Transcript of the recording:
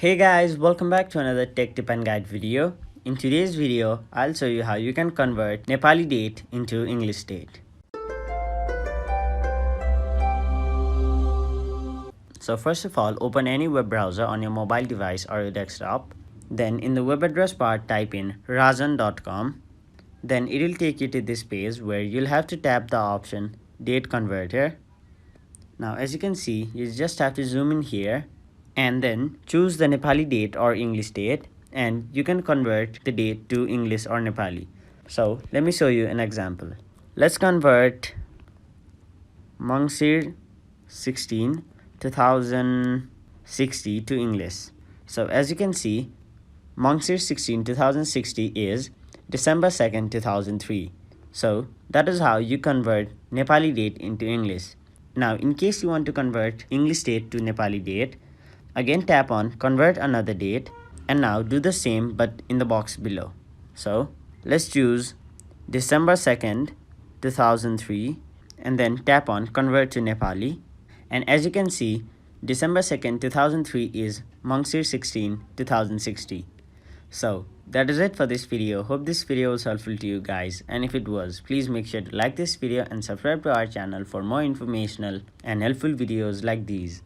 Hey guys, welcome back to another tech tip and guide video. In today's video, I'll show you how you can convert Nepali date into English date. So first of all, open any web browser on your mobile device or your desktop. Then in the web address bar, type in razan.com. Then it will take you to this page where you'll have to tap the option Date Converter. Now as you can see, you just have to zoom in here and then choose the Nepali date or English date, and you can convert the date to English or Nepali. So let me show you an example. Let's convert Mangsir 16 2060 to English. So as you can see, Mangsir 16 2060 is December 2nd 2003. So that is how you convert Nepali date into English. Now in case you want to convert English date to Nepali date, again tap on convert another date and now do the same but in the box below. So let's choose December 2nd 2003 and then tap on convert to Nepali, and as you can see, December 2nd 2003 is Mangsir 16 2060. So that is it for this video. Hope this video was helpful to you guys, and if it was, please make sure to like this video and subscribe to our channel for more informational and helpful videos like these.